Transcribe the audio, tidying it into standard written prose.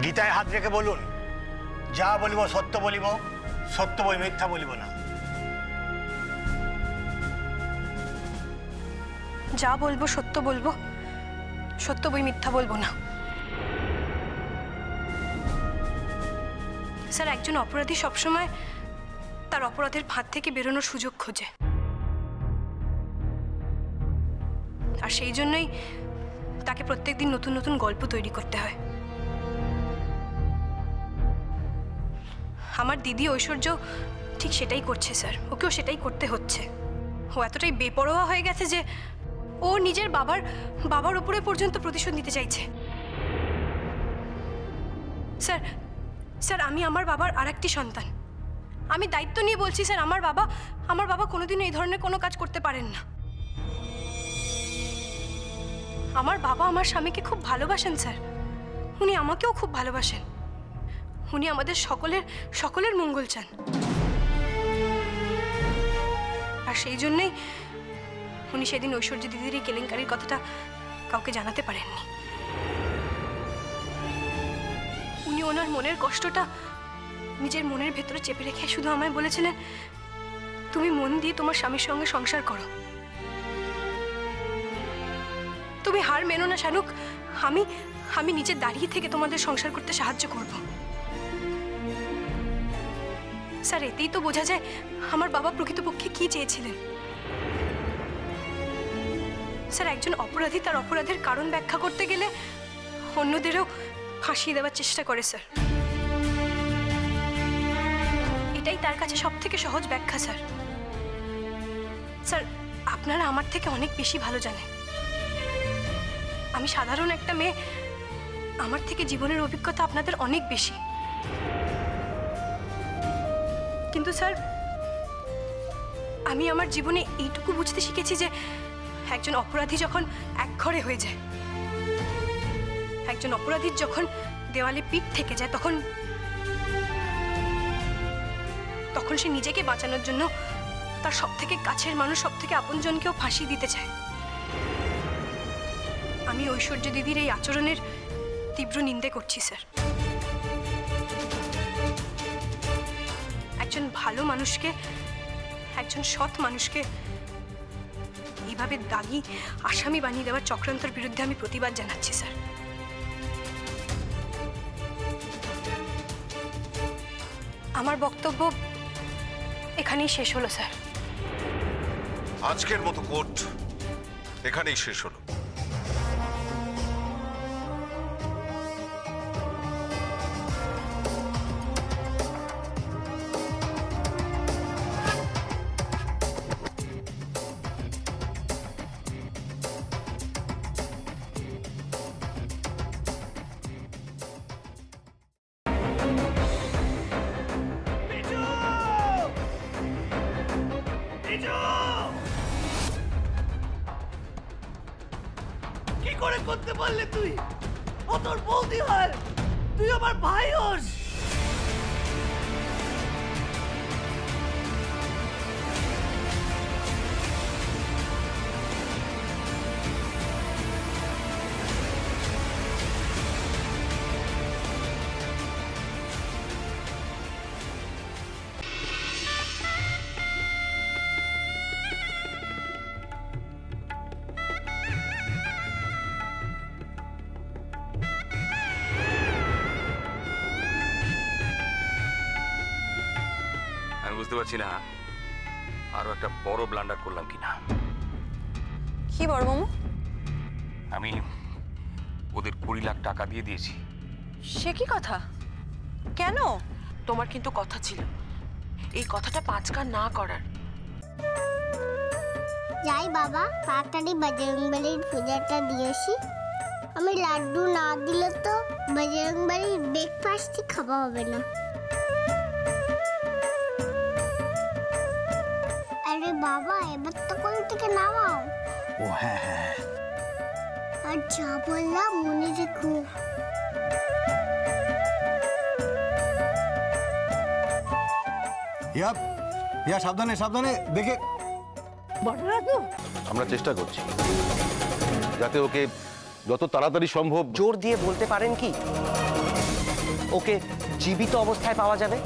গীতায় হাত রেখে বলুন, যা বলিব সত্য বলিব, সত্য বই মিথ্যা বলিব না। যা বলবো সত্য বলবো, সত্য বই মিথ্যা বলবো না। স্যার, একজন অপরাধী সবসময় তার অপরাধের ফাঁদ থেকে বেরোনোর সুযোগ খোঁজে, আর সেই জন্যই তাকে প্রত্যেকদিন নতুন নতুন গল্প তৈরি করতে হয়। আমার দিদি ঐশ্বর্য ঠিক সেটাই করছে স্যার, ওকেও সেটাই করতে হচ্ছে। ও এতটাই বেপরোয়া হয়ে গেছে যে ও নিজের বাবার উপরে পর্যন্ত প্রতিশোধ নিতে চাইছে। স্যার স্যার আমি আমার বাবার আরেকটি সন্তান, আমি দায়িত্ব নিয়ে বলছি স্যার, আমার বাবা কোনোদিনও এই ধরনের কোনো কাজ করতে পারেন না। আমার বাবা আমার স্বামীকে খুব ভালোবাসেন স্যার, উনি আমাকেও খুব ভালোবাসেন, উনি আমাদের সকলের মঙ্গল চান। আর সেই জন্যই উনি সেদিন ঐশ্বর্য দিদির এই কেলেঙ্কারির কথাটা কাউকে জানাতে পারেননি। উনি ওনার মনের কষ্টটা নিজের মনের ভেতরে চেপে রেখে শুধু আমায় বলেছিলেন, তুমি মন দিয়ে তোমার স্বামীর সঙ্গে সংসার করো, তুমি হার মেনো না শানুক, আমি নিচে দাঁড়িয়ে থেকে তোমাদের সংসার করতে সাহায্য করব। স্যার, এতেই তো বোঝা যায় আমার বাবা প্রকৃতপক্ষে কি চেয়েছিলেন। স্যার, একজন অপরাধী তার অপরাধের কারণ ব্যাখ্যা করতে গেলে অন্যদেরও ফাঁসিয়ে দেওয়ার চেষ্টা করে স্যার। এটাই তার কাছে সবথেকে সহজ ব্যাখ্যা স্যার। স্যার, আপনারা আমার থেকে অনেক বেশি ভালো জানেন। আমি সাধারণ একটা মেয়ে, আমার থেকে জীবনের অভিজ্ঞতা আপনাদের অনেক বেশি। কিন্তু স্যার, আমি আমার জীবনে এইটুকু বুঝতে শিখেছি যে একজন অপরাধী যখন একঘরে হয়ে যায়, একজন অপরাধীর যখন দেওয়ালে পিঠ থেকে যায়, তখন সে নিজেকে বাঁচানোর জন্য তার সবথেকে কাছের মানুষ, সবথেকে আপনজনকেও ফাঁসি দিতে চায়। আমি ঐশ্বর্য দিদির এই আচরণের তীব্র নিন্দে করছি স্যার। একজন ভালো মানুষকে, একজন সৎ মানুষকে এইভাবে দাগি আসামি বানিয়ে দেওয়ার চক্রান্তের বিরুদ্ধে আমি প্রতিবাদ জানাচ্ছি স্যার। আমার বক্তব্য এখানেই শেষ হলো স্যার। আজকের মতো কোর্ট এখানেই শেষ হলো। কি করে করতে পারলে তুই? ও তোর বৌদি হয়, তুই আমার ভাই হোস। বুঝতে পারছি না আরো একটা বড় ব্লান্ডার করলাম কিনা। কি বড় মামু? আমি ওদের 20 লাখ টাকা দিয়ে দিয়েছি। সে কি কথা? কেন? তোমার কিন্তু কথা ছিল এই কথাটা 5 কান না করার। যাই বাবা, তাড়াতাড়ি বজরংবলীর পূজাটা দিয়েছি। আমি লাড্ডু না দিলে তো বজরংবলীর ব্রেকফাস্টই খাওয়া হবে না। আরে বাবা, এবার তো কোল থেকে নামাও। ও হ্যাঁ হ্যাঁ, আর যা বললাম মনে রেখো। ইয়া সাবধানে সাবধানে দেখে। আমরা চেষ্টা করছি যাতে ওকে যত তাড়াতাড়ি সম্ভব। জোর দিয়ে বলতে পারেন কি ওকে জীবিত অবস্থায় পাওয়া যাবে?